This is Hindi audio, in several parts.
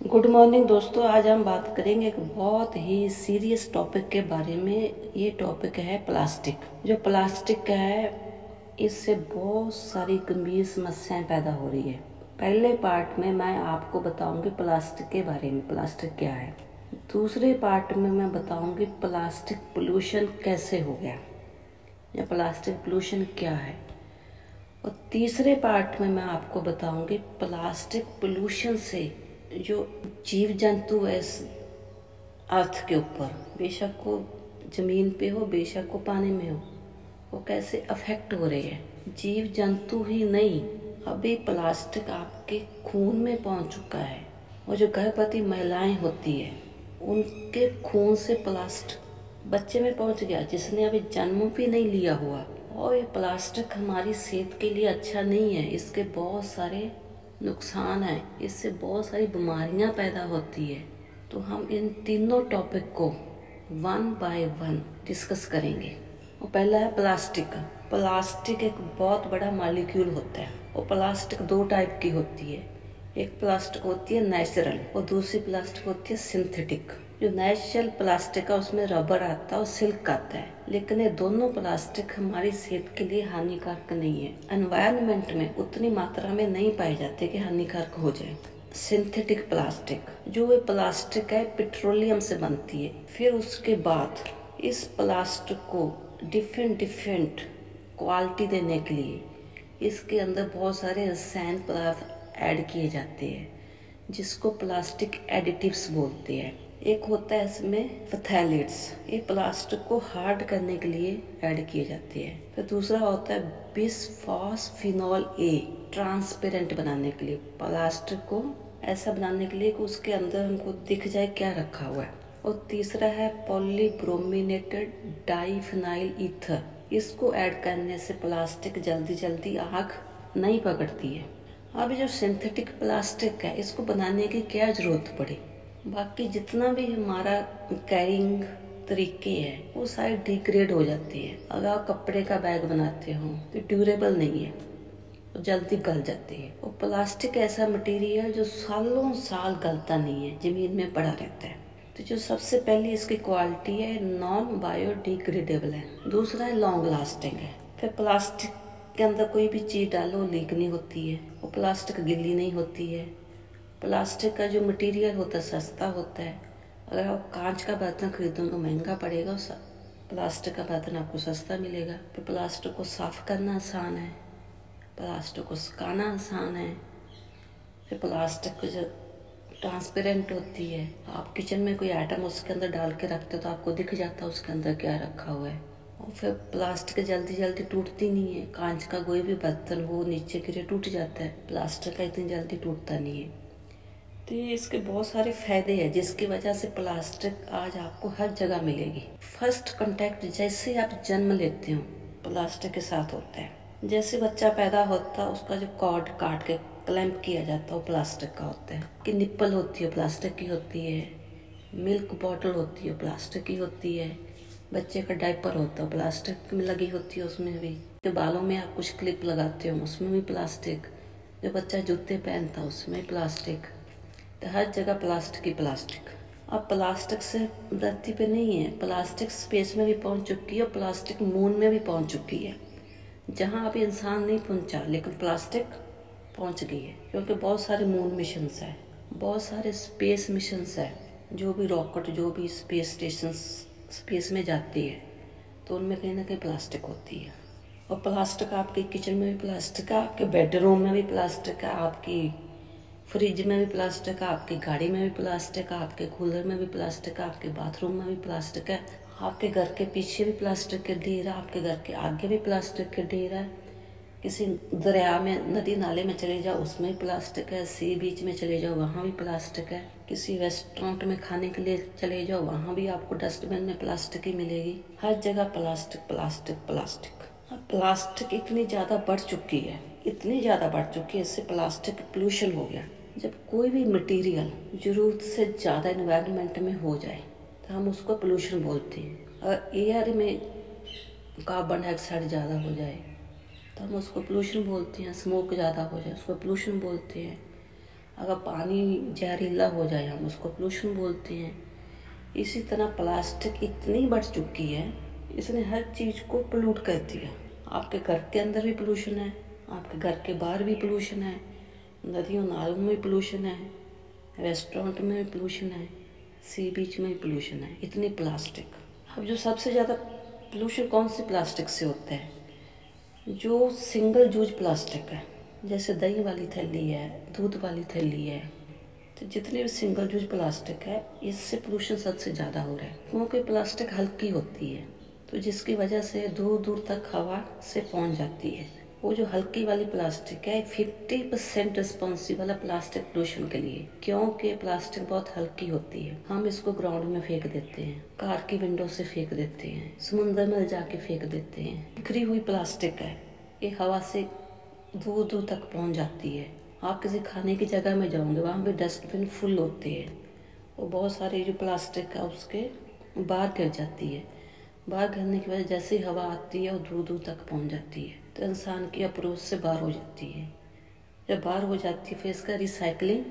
गुड मॉर्निंग दोस्तों। आज हम बात करेंगे एक बहुत ही सीरियस टॉपिक के बारे में। ये टॉपिक है प्लास्टिक। जो प्लास्टिक है इससे बहुत सारी गंभीर समस्याएं पैदा हो रही है। पहले पार्ट में मैं आपको बताऊंगी प्लास्टिक के बारे में, प्लास्टिक क्या है। दूसरे पार्ट में मैं बताऊंगी प्लास्टिक पोल्यूशन कैसे हो गया या प्लास्टिक पोल्यूशन क्या है। और तीसरे पार्ट में मैं आपको बताऊंगी प्लास्टिक पोल्यूशन से जो जीव जंतु है इस अर्थ के ऊपर, बेशक वो जमीन पे हो बेशक वो पानी में हो, वो कैसे अफेक्ट हो रहे हैं। जीव जंतु ही नहीं, अभी प्लास्टिक आपके खून में पहुंच चुका है। और जो गर्भवती महिलाएं होती है उनके खून से प्लास्टिक बच्चे में पहुंच गया, जिसने अभी जन्म भी नहीं लिया हुआ। और ये प्लास्टिक हमारी सेहत के लिए अच्छा नहीं है, इसके बहुत सारे नुकसान है, इससे बहुत सारी बीमारियां पैदा होती है। तो हम इन तीनों टॉपिक को वन बाय वन डिस्कस करेंगे। और पहला है प्लास्टिक। प्लास्टिक एक बहुत बड़ा मॉलिक्यूल होता है और प्लास्टिक दो टाइप की होती है। एक प्लास्टिक होती है नेचुरल और दूसरी प्लास्टिक होती है सिंथेटिक। जो नेचुरल प्लास्टिक है उसमें रबर आता है और सिल्क आता है, लेकिन ये दोनों प्लास्टिक हमारी सेहत के लिए हानिकारक नहीं है। एनवायरनमेंट में उतनी मात्रा में नहीं पाए जाते कि हानिकारक हो जाए। सिंथेटिक प्लास्टिक, जो ये प्लास्टिक है पेट्रोलियम से बनती है। फिर उसके बाद इस प्लास्टिक को डिफरेंट क्वालिटी देने के लिए इसके अंदर बहुत सारे रसायन पदार्थ ऐड किए जाते हैं, जिसको प्लास्टिक एडिटिव्स बोलते हैं। एक होता है इसमें फथैलेट्स, ये प्लास्टिक को हार्ड करने के लिए ऐड किए जाते हैं। फिर दूसरा होता है बिसफॉस्फिनॉल ए, ट्रांसपेरेंट बनाने के लिए, प्लास्टिक को ऐसा बनाने के लिए कि उसके अंदर हमको दिख जाए क्या रखा हुआ है। और तीसरा है पॉलीब्रोमिनेटेड डाइफिनाइल ईथर, इसको ऐड करने से प्लास्टिक जल्दी आग नहीं पकड़ती है। अब जो सिंथेटिक प्लास्टिक है इसको बनाने की क्या जरूरत पड़ी, बाकी जितना भी हमारा कैरिंग तरीके हैं वो सारे डिग्रेड हो जाती है। अगर आप कपड़े का बैग बनाते हो तो ड्यूरेबल नहीं है, तो जल्दी गल जाती है। और प्लास्टिक ऐसा मटेरियल जो सालों साल गलता नहीं है, जमीन में पड़ा रहता है। तो जो सबसे पहली इसकी क्वालिटी है नॉन बायोडिग्रेडेबल है, दूसरा है लॉन्ग लास्टिंग है। फिर प्लास्टिक के अंदर कोई भी चीज़ डालो लीक नहीं होती है और प्लास्टिक गीली नहीं होती है। प्लास्टिक का जो मटेरियल होता है सस्ता होता है। अगर आप कांच का बर्तन खरीदोगे तो महंगा पड़ेगा, प्लास्टिक का बर्तन आपको सस्ता मिलेगा। फिर प्लास्टिक को साफ़ करना आसान है, प्लास्टिक को सुखाना आसान है। फिर प्लास्टिक को जो ट्रांसपेरेंट होती है, आप किचन में कोई आइटम उसके अंदर डाल के रखते हो तो आपको दिख जाता है उसके अंदर क्या रखा हुआ है। और फिर प्लास्टिक जल्दी टूटती नहीं है। कांच का कोई भी बर्तन वो नीचे गिरे टूट जाता है, प्लास्टिक का इतनी जल्दी टूटता नहीं है। तो ये इसके बहुत सारे फायदे हैं, जिसकी वजह से प्लास्टिक आज आपको हर जगह मिलेगी। फर्स्ट कांटेक्ट जैसे आप जन्म लेते हो प्लास्टिक के साथ होता है। जैसे बच्चा पैदा होता है उसका जो कॉर्ड काट के क्लैंप किया जाता है वो प्लास्टिक का होता है। कि निप्पल होती है प्लास्टिक की होती है, मिल्क बॉटल होती है प्लास्टिक की होती है, बच्चे का डायपर होता है प्लास्टिक में लगी होती है, उसमें भी जो बालों में आप कुछ क्लिप लगाते हो उसमें भी प्लास्टिक, जो बच्चा जूते पहनता है उसमें प्लास्टिक। तो हर जगह प्लास्टिक ही प्लास्टिक। अब प्लास्टिक से धरती पे नहीं है, प्लास्टिक स्पेस में भी पहुंच चुकी है और प्लास्टिक मून में भी पहुंच चुकी है, जहां अभी इंसान नहीं पहुंचा लेकिन प्लास्टिक पहुंच गई है। क्योंकि बहुत सारे मून मिशंस है, बहुत सारे स्पेस मिशंस है, जो भी रॉकेट जो भी स्पेस स्टेशन स्पेस में जाती है तो उनमें कहीं ना कहीं प्लास्टिक होती है। और प्लास्टिक आपके किचन में भी प्लास्टिक है, आपके बेडरूम में भी प्लास्टिक है, आपकी फ्रिज में भी प्लास्टिक है, आपकी गाड़ी में भी प्लास्टिक है, आपके कूलर में भी प्लास्टिक है, आपके बाथरूम में भी प्लास्टिक है, आपके घर के पीछे भी प्लास्टिक के ढेर है, आपके घर के आगे भी प्लास्टिक के ढेर है। किसी दरिया में नदी नाले में चले जाओ उसमें भी प्लास्टिक है, सी बीच में चले जाओ वहाँ भी प्लास्टिक है, किसी रेस्टोरेंट में खाने के लिए चले जाओ वहाँ भी आपको डस्टबिन में प्लास्टिक ही मिलेगी। हर जगह प्लास्टिक प्लास्टिक प्लास्टिक। अब प्लास्टिक इतनी ज़्यादा बढ़ चुकी है, इतनी ज़्यादा बढ़ चुकी है, इससे प्लास्टिक पोल्यूशन हो गया। जब कोई भी मटेरियल जरूरत से ज़्यादा एनवायरनमेंट में हो जाए तो हम उसको पोल्यूशन बोलते हैं। अगर एयर में कार्बन डाइऑक्साइड ज़्यादा हो जाए तो हम उसको पोल्यूशन बोलते हैं। स्मोक ज़्यादा हो जाए उसको पोल्यूशन बोलते हैं। अगर पानी जहरीला हो जाए हम उसको पोल्यूशन बोलते हैं। इसी तरह प्लास्टिक इतनी बढ़ चुकी है, इसने हर चीज़ को पोल्यूट कर दिया। आपके घर के अंदर भी पोल्यूशन है, आपके घर के बाहर भी पोल्यूशन है, नदियों नालों में पोल्यूशन है, रेस्टोरेंट में भी पोल्यूशन है, सी बीच में भी पोल्यूशन है। इतनी प्लास्टिक। अब जो सबसे ज़्यादा पोल्यूशन कौन सी प्लास्टिक से होता है? जो सिंगल यूज प्लास्टिक है, जैसे दही वाली थैली है, दूध वाली थैली है, तो जितनी भी सिंगल यूज प्लास्टिक है, इससे पोल्यूशन सबसे ज़्यादा हो रहा है। क्योंकि प्लास्टिक हल्की होती है, तो जिसकी वजह से दूर दूर तक हवा से पहुंच जाती है। वो जो हल्की वाली प्लास्टिक है 50% रिस्पॉन्सिबल है प्लास्टिक पोल्यूशन के लिए, क्योंकि प्लास्टिक बहुत हल्की होती है। हम इसको ग्राउंड में फेंक देते हैं, कार की विंडो से फेंक देते हैं, समुद्र में जाके फेंक देते हैं। बिखरी हुई प्लास्टिक है, ये हवा से दूर दूर तक पहुंच जाती है। आप किसी खाने की जगह में जाओगे, वहाँ भी डस्टबिन फुल होते हैं, और बहुत सारी जो प्लास्टिक है उसके बाहर गिर जाती है। बाहर गिरने की वजह जैसे ही हवा आती है और दूर दूर तक पहुंच जाती है, तो इंसान की अप्रोच से बाहर हो जाती है। जब बाहर हो जाती है फिर इसका रिसाइकलिंग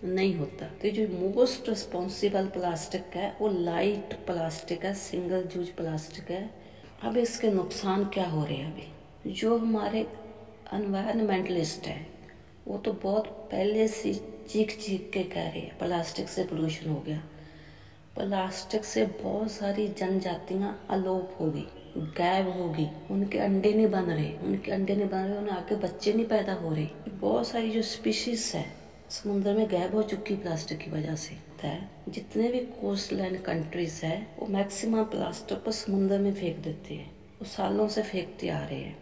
नहीं होता। तो जो मोस्ट रिस्पॉन्सिबल प्लास्टिक है वो लाइट प्लास्टिक है, सिंगल यूज प्लास्टिक है। अब इसके नुकसान क्या हो रहे हैं? अभी जो हमारे एनवायरमेंटलिस्ट है वो तो बहुत पहले से चीख चीख के कह रहे हैं प्लास्टिक से पोल्यूशन हो गया। प्लास्टिक से बहुत सारी जनजातियां अलोप होगी, गायब होगी, उनके अंडे नहीं बन रहे, उन्हें आगे बच्चे नहीं पैदा हो रहे। बहुत सारी जो स्पीशीज है समुद्र में गायब हो चुकी प्लास्टिक की वजह से। जितने भी कोस्ट लाइन कंट्रीज है वो मैक्सिमम प्लास्टिक को समुद्र में फेंक देते हैं, वो सालों से फेंकते आ रहे हैं,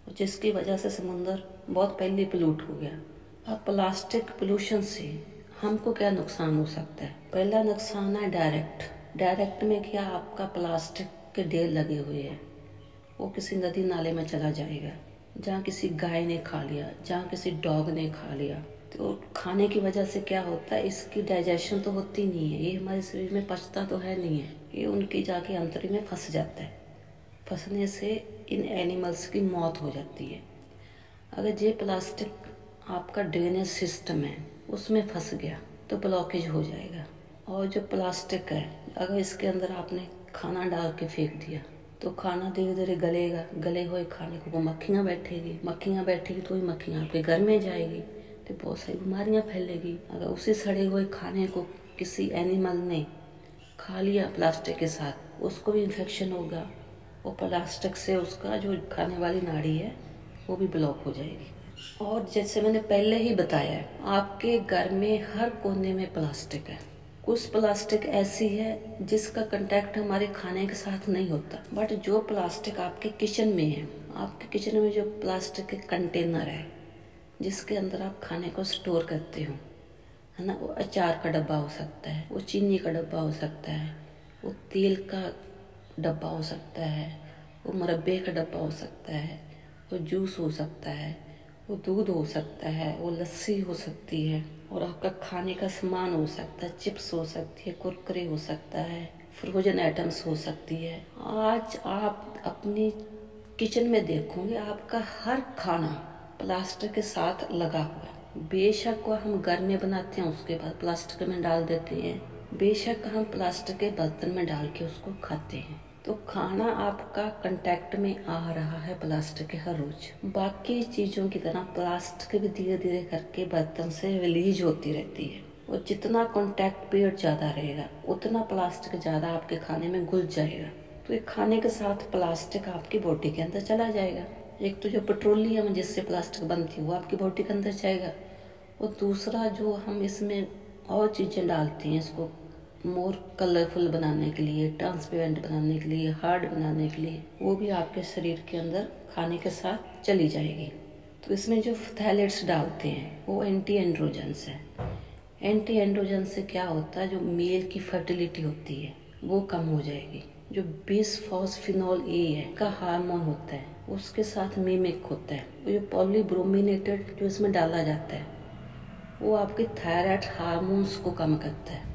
और जिसकी वजह से समुद्र बहुत पहले पोल्यूट हो गया। अब प्लास्टिक पोल्यूशन से हमको क्या नुकसान हो सकता है? पहला नुकसान है डायरेक्ट में क्या, आपका प्लास्टिक के ढेर लगे हुए हैं, वो किसी नदी नाले में चला जाएगा, जहाँ किसी गाय ने खा लिया, जहाँ किसी डॉग ने खा लिया। तो खाने की वजह से क्या होता है, इसकी डाइजेशन तो होती नहीं है, ये हमारे शरीर में पचता तो है नहीं है, ये उनकी जाके अंतरी में फंस जाता है। फंसने से इन एनिमल्स की मौत हो जाती है। अगर ये प्लास्टिक आपका ड्रेनेज सिस्टम है उसमें फंस गया तो ब्लॉकेज हो जाएगा। और जो प्लास्टिक है, अगर इसके अंदर आपने खाना डाल के फेंक दिया तो खाना धीरे धीरे गलेगा, गले हुए खाने को मक्खियाँ बैठेगी तो वही मक्खियाँ आपके घर में जाएगी, तो बहुत सारी बीमारियाँ फैलेगी। अगर उसी सड़े हुए खाने को किसी एनिमल ने खा लिया प्लास्टिक के साथ, उसको भी इन्फेक्शन होगा, और प्लास्टिक से उसका जो खाने वाली नाड़ी है वो भी ब्लॉक हो जाएगी। और जैसे मैंने पहले ही बताया है, आपके घर में हर कोने में प्लास्टिक है। कुछ प्लास्टिक ऐसी है जिसका कांटेक्ट हमारे खाने के साथ नहीं होता, बट जो प्लास्टिक आपके किचन में है, आपके किचन में जो प्लास्टिक के कंटेनर है जिसके अंदर आप खाने को स्टोर करते हो, है ना, वो अचार का डब्बा हो सकता है, वो चीनी का डब्बा हो सकता है, वो तेल का डब्बा हो सकता है, वो मुरब्बे का डब्बा हो सकता है, वो जूस हो सकता है, वो दूध हो सकता है, वो लस्सी हो सकती है, और आपका खाने का सामान हो सकता है, चिप्स हो सकती है, कुरकुरे हो सकता है, फ्रोजन आइटम्स हो सकती है। आज आप अपनी किचन में देखोगे आपका हर खाना प्लास्टिक के साथ लगा हुआ है। बेशक वो हम घर में बनाते हैं उसके बाद प्लास्टिक में डाल देते हैं, बेशक हम प्लास्टिक के बर्तन में डाल के उसको खाते हैं, तो खाना आपका कांटेक्ट में आ रहा है प्लास्टिक के हर रोज। बाकी चीज़ों की तरह प्लास्टिक भी धीरे धीरे करके बर्तन से रिलीज होती रहती है, और जितना कांटेक्ट पीरियड ज़्यादा रहेगा उतना प्लास्टिक ज़्यादा आपके खाने में घुल जाएगा। तो एक खाने के साथ प्लास्टिक आपकी बॉडी के अंदर चला जाएगा। एक तो जो पेट्रोलियम जिससे प्लास्टिक बनती है वो आपकी बॉडी के अंदर जाएगा, और दूसरा जो हम इसमें और चीज़ें डालते हैं इसको मोर कलरफुल बनाने के लिए, ट्रांसपेरेंट बनाने के लिए, हार्ड बनाने के लिए, वो भी आपके शरीर के अंदर खाने के साथ चली जाएगी। तो इसमें जो फथैलेट्स डालते हैं वो एंटी एंड्रोजन्स है। एंटी एंड्रोजन से क्या होता है, जो मेल की फर्टिलिटी होती है वो कम हो जाएगी। जो बिसफॉस्फिनॉल ए है का हार्मोन होता है उसके साथ मिमिक होता है। वो जो पॉलीब्रोमिनेटेड जो इसमें डाला जाता है वो आपके थायराइड हार्मोन्स को कम करता है,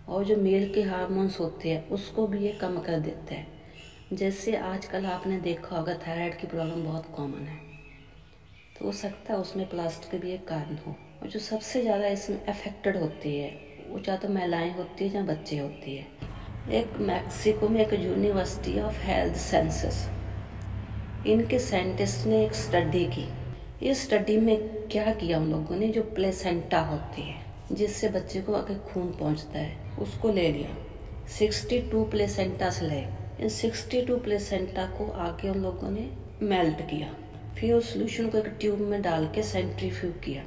और जो मेल के हार्मोन्स होते हैं उसको भी ये कम कर देता है। जैसे आजकल आपने देखा होगा थायराइड की प्रॉब्लम बहुत कॉमन है, तो हो सकता है उसमें प्लास्टिक भी एक कारण हो। और जो सबसे ज़्यादा इसमें अफेक्टेड होती है वो ज़्यादा महिलाएं होती है, जहाँ बच्चे होती है। एक मैक्सिको में एक यूनिवर्सिटी ऑफ हेल्थ साइंसेस, इनके साइंटिस्ट ने एक स्टडी की। इस स्टडी में क्या किया उन लोगों ने, जो प्लेसेंटा होती है जिससे बच्चे को आगे खून पहुंचता है, उसको ले लिया। 62 प्लेसेंटा से ले, इन 62 प्लेसेंटा को आगे उन लोगों ने मेल्ट किया। फिर उस सोल्यूशन को एक ट्यूब में डाल के सेंट्रीफ्यूग किया।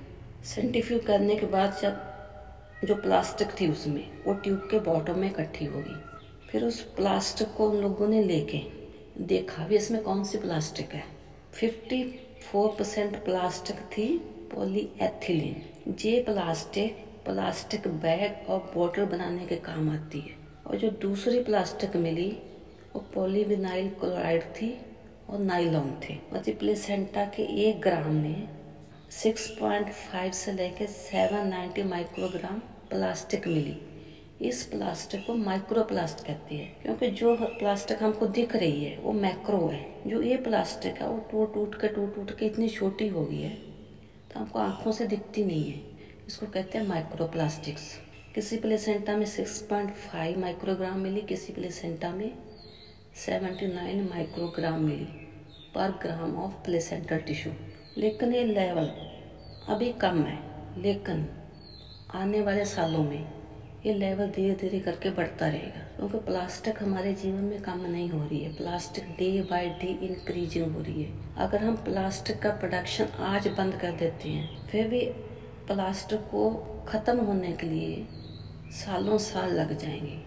सेंट्रीफ्यूग करने के बाद जब जो प्लास्टिक थी उसमें, वो ट्यूब के बॉटम में इकट्ठी होगी। फिर उस प्लास्टिक को उन लोगों ने लेके देखा भी इसमें कौन सी प्लास्टिक है। 54% प्लास्टिक थी पॉलीएथिलीन। ये प्लास्टिक बैग और बोतल बनाने के काम आती है। और जो दूसरी प्लास्टिक मिली वो पॉलीविनाइल क्लोराइड थी और नाइलॉन थे। मतलब प्लेसेंटा के 1 ग्राम में 6.5 से लेकर 790 माइक्रोग्राम प्लास्टिक मिली। इस प्लास्टिक को माइक्रोप्लास्ट कहती है, क्योंकि जो प्लास्टिक हमको दिख रही है वो मैक्रो है। जो ये प्लास्टिक है वो टूट टूट के इतनी छोटी हो गई है तो हमको आंखों से दिखती नहीं है। इसको कहते हैं माइक्रोप्लास्टिक्स। किसी प्लेसेंटा में 6.5 माइक्रोग्राम मिली, किसी प्लेसेंटा में 79 माइक्रोग्राम मिली पर ग्राम ऑफ प्लेसेंटल टिश्यू। लेकिन ये लेवल अभी कम है, लेकिन आने वाले सालों में ये लेवल धीरे धीरे करके बढ़ता रहेगा, क्योंकि प्लास्टिक हमारे जीवन में कम नहीं हो रही है। Plastic day by day increasing हो रही है। अगर हम प्लास्टिक का प्रोडक्शन आज बंद कर देते हैं, फिर भी प्लास्टिक को ख़त्म होने के लिए सालों साल लग जाएंगे।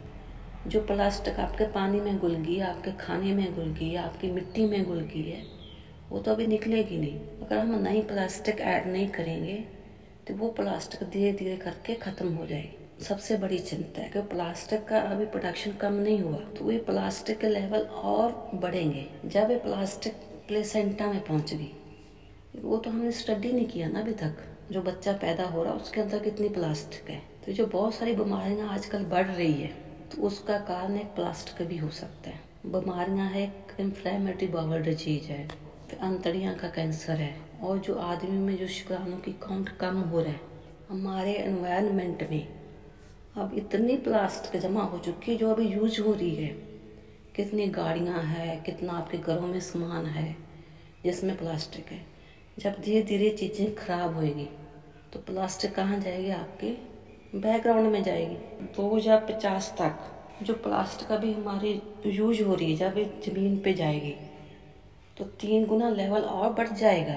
जो प्लास्टिक आपके पानी में घुल गई, आपके खाने में घुल गई, आपकी मिट्टी में घुल गई है, वो तो अभी निकलेगी नहीं। अगर हम नई प्लास्टिक ऐड नहीं करेंगे तो वो प्लास्टिक धीरे धीरे करके ख़त्म हो जाएगी। सबसे बड़ी चिंता है कि प्लास्टिक का अभी प्रोडक्शन कम नहीं हुआ तो ये प्लास्टिक के लेवल और बढ़ेंगे। जब ये प्लास्टिक प्लेसेंटा में पहुंच गई, वो तो हमने स्टडी नहीं किया ना अभी तक। जो बच्चा पैदा हो रहा है उसके अंदर कितनी प्लास्टिक है। तो जो बहुत सारी बीमारियां आजकल बढ़ रही है तो उसका कारण एक प्लास्टिक भी हो सकता है। बीमारियां है, इन्फ्लेमेटरी बाउल डिजीज है, फिर अंतड़ियाँ का कैंसर है, और जो आदमी में जो शुक्राणु की काउंट कम हो रहा है। हमारे एनवायरनमेंट में अब इतनी प्लास्टिक जमा हो चुकी है जो अभी यूज हो रही है। कितनी गाड़ियां हैं, कितना आपके घरों में सामान है जिसमें प्लास्टिक है। जब धीरे धीरे चीज़ें खराब होएगी तो प्लास्टिक कहाँ जाएगी, आपके बैकग्राउंड में जाएगी। 2050 तक जो प्लास्टिक अभी हमारी यूज हो रही है, जब ये ज़मीन पे जाएगी तो 3 गुना लेवल और बढ़ जाएगा।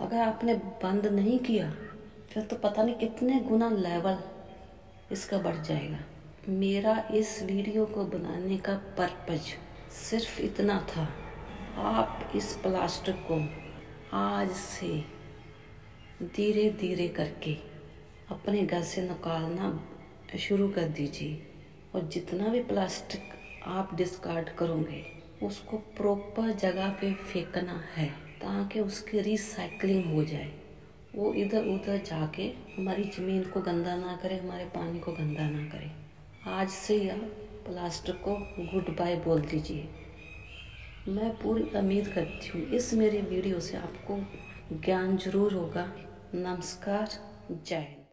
अगर आपने बंद नहीं किया फिर तो पता नहीं कितने गुना लेवल इसका बढ़ जाएगा। मेरा इस वीडियो को बनाने का पर्पज सिर्फ इतना था, आप इस प्लास्टिक को आज से धीरे धीरे करके अपने घर से निकालना शुरू कर दीजिए। और जितना भी प्लास्टिक आप डिस्कार्ड करोगे उसको प्रॉपर जगह पे फेंकना है, ताकि उसकी रिसाइकलिंग हो जाए। वो इधर उधर जाके हमारी ज़मीन को गंदा ना करे, हमारे पानी को गंदा ना करे। आज से ही आप प्लास्टिक को गुड बाय बोल दीजिए। मैं पूरी उम्मीद करती हूँ इस मेरी वीडियो से आपको ज्ञान जरूर होगा। नमस्कार, जय हिंद।